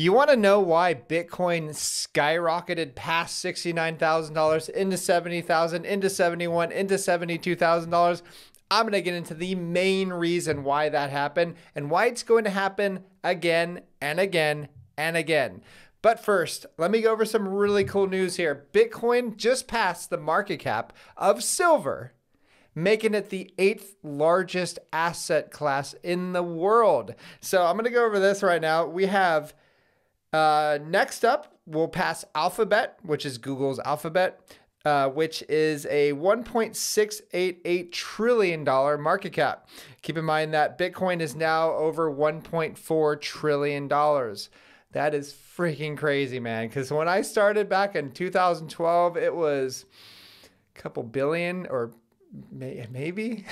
You want to know why Bitcoin skyrocketed past $69,000 into $70,000, into $71,000, into $72,000? I'm going to get into the main reason why that happened and why it's going to happen again and again and again. But first, let me go over some really cool news here. Bitcoin just passed the market cap of silver, making it the 8th largest asset class in the world. So I'm going to go over this right now. We have next up, we'll pass Alphabet, which is Google's Alphabet, which is a $1.688 trillion market cap. Keep in mind that Bitcoin is now over $1.4 trillion. That is freaking crazy, man. Because when I started back in 2012, it was a couple billion or maybe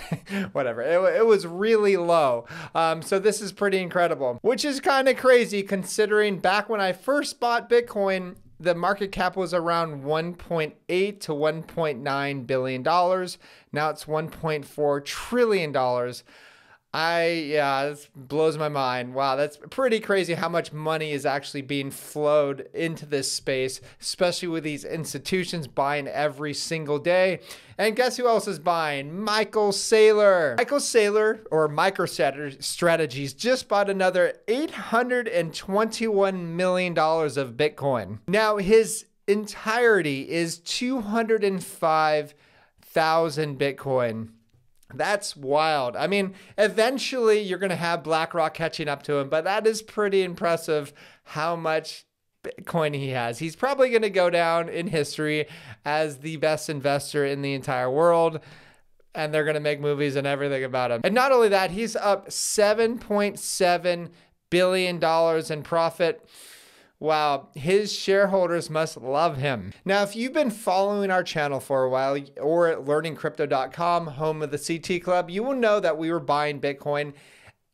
whatever. It was really low. So this is pretty incredible, which is kind of crazy considering back when I first bought Bitcoin, the market cap was around $1.8 to $1.9 billion. Now it's $1.4 trillion. This blows my mind. Wow, that's pretty crazy how much money is actually being flowed into this space, especially with these institutions buying every single day. And guess who else is buying? Michael Saylor. Michael Saylor, or MicroStrategies, just bought another $821 million of Bitcoin. Now, his entirety is 205,000 Bitcoin. That's wild. I mean, eventually you're going to have BlackRock catching up to him, but that is pretty impressive how much Bitcoin he has. He's probably going to go down in history as the best investor in the entire world, and they're going to make movies and everything about him. And not only that, he's up $7.7 billion in profit. Wow, his shareholders must love him. Now, if you've been following our channel for a while or at learningcrypto.com, home of the CT Club, you will know that we were buying Bitcoin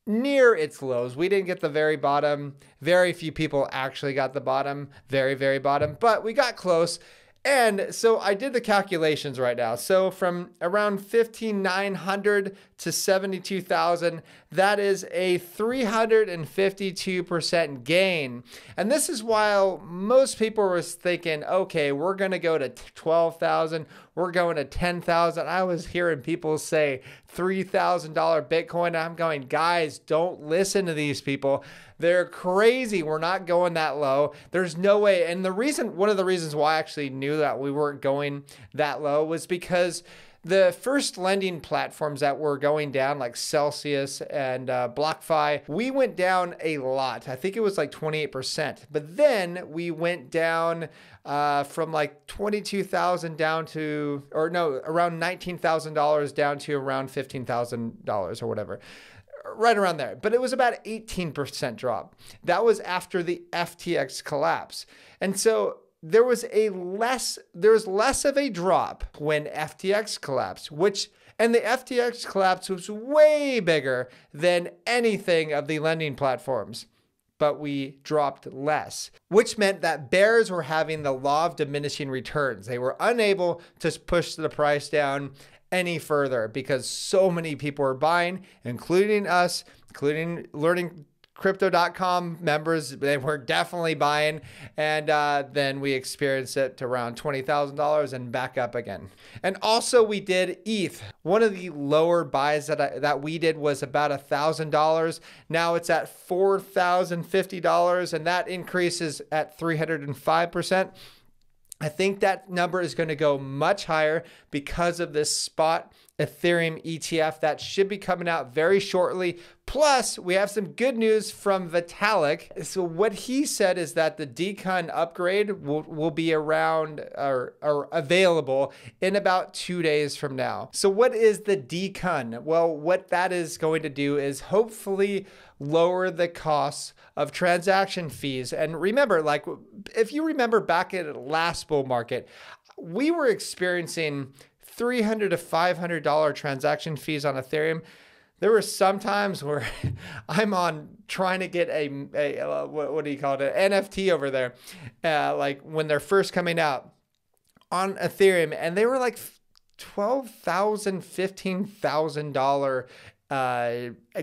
near its lows. We didn't get the very bottom. Very few people actually got the bottom, very, very bottom, but we got close. And so I did the calculations right now. So from around 15,900 to 72,000, that is a 352% gain. And this is while most people were thinking, okay, we're going to go to 12,000. We're going to 10,000. I was hearing people say $3,000 Bitcoin. I'm going, guys, don't listen to these people. They're crazy. We're not going that low. There's no way. And one of the reasons why I actually knew that we weren't going that low was because the first lending platforms that were going down, like Celsius and BlockFi, we went down a lot. I think it was like 28%. But then we went down from like 22,000 down to, or no, around $19,000 down to around $15,000 or whatever. Right around there. But it was about 18% drop. That was after the FTX collapse. And so there was less of a drop when FTX collapsed, and the FTX collapse was way bigger than anything of the lending platforms. But we dropped less, which meant that bears were having the law of diminishing returns. They were unable to push the price down any further because so many people were buying, including us, including learningcrypto.com members. They were definitely buying. And then we experienced it to around $20,000 and back up again. And also we did ETH. One of the lower buys that we did was about $1,000. Now it's at $4,050, and that increases at 305%. I think that number is going to go much higher because of this spot Ethereum ETF that should be coming out very shortly. Plus, we have some good news from Vitalik. So what he said is that the Decon upgrade will be around or available in about 2 days from now. So what is the Decon? Well, what that is going to do is hopefully lower the costs of transaction fees. And remember, like if you remember back at last bull market, we were experiencing $300 to $500 transaction fees on Ethereum. There were some times where I'm on trying to get what do you call it, an NFT over there, like when they're first coming out on Ethereum, and they were like $12,000, $15,000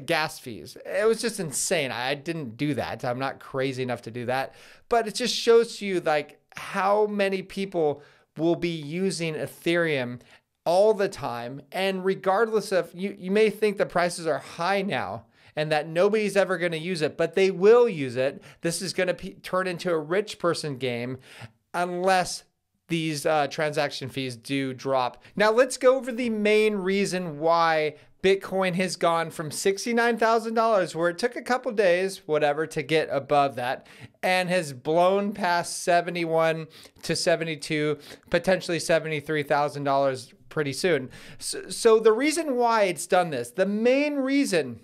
gas fees. It was just insane. I didn't do that. I'm not crazy enough to do that. But it just shows you like how many people will be using Ethereum all the time. And regardless of, you may think the prices are high now and that nobody's ever going to use it, but they will use it. This is going to turn into a rich person game unless these transaction fees do drop. Now let's go over the main reason why Bitcoin has gone from $69,000, where it took a couple days, whatever, to get above that, and has blown past 71 to 72, potentially $73,000 pretty soon. So the reason why it's done this, the main reason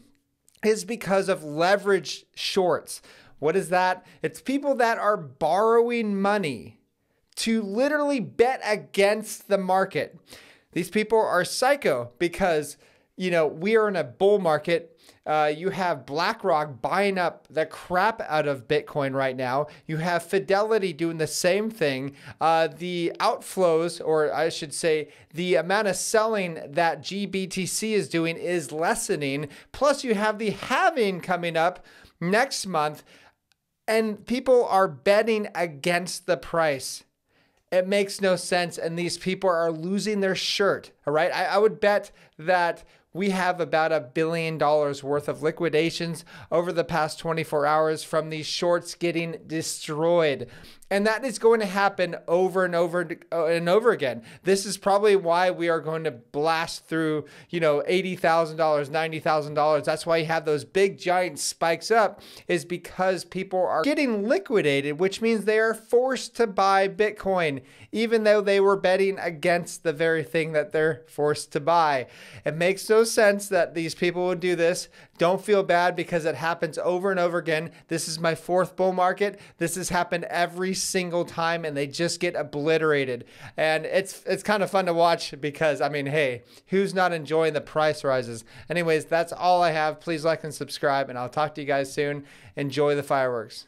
is because of leverage shorts. What is that? It's people that are borrowing money to literally bet against the market. These people are psycho because, you know, we are in a bull market. You have BlackRock buying up the crap out of Bitcoin right now. You have Fidelity doing the same thing. The outflows, or I should say, the amount of selling that GBTC is doing is lessening. Plus, you have the halving coming up next month, and people are betting against the price. It makes no sense, and these people are losing their shirt, all right? I would bet that we have about $1 billion worth of liquidations over the past 24 hours from these shorts getting destroyed. And that is going to happen over and over and over again. This is probably why we are going to blast through, you know, $80,000, $90,000. That's why you have those big giant spikes up, is because people are getting liquidated, which means they are forced to buy Bitcoin, even though they were betting against the very thing that they're forced to buy. It makes no sense that these people would do this. Don't feel bad because it happens over and over again. This is my 4th bull market. This has happened every single time, and they just get obliterated. And it's kind of fun to watch because, I mean, hey, who's not enjoying the price rises? Anyways, that's all I have. Please like and subscribe, and I'll talk to you guys soon. Enjoy the fireworks.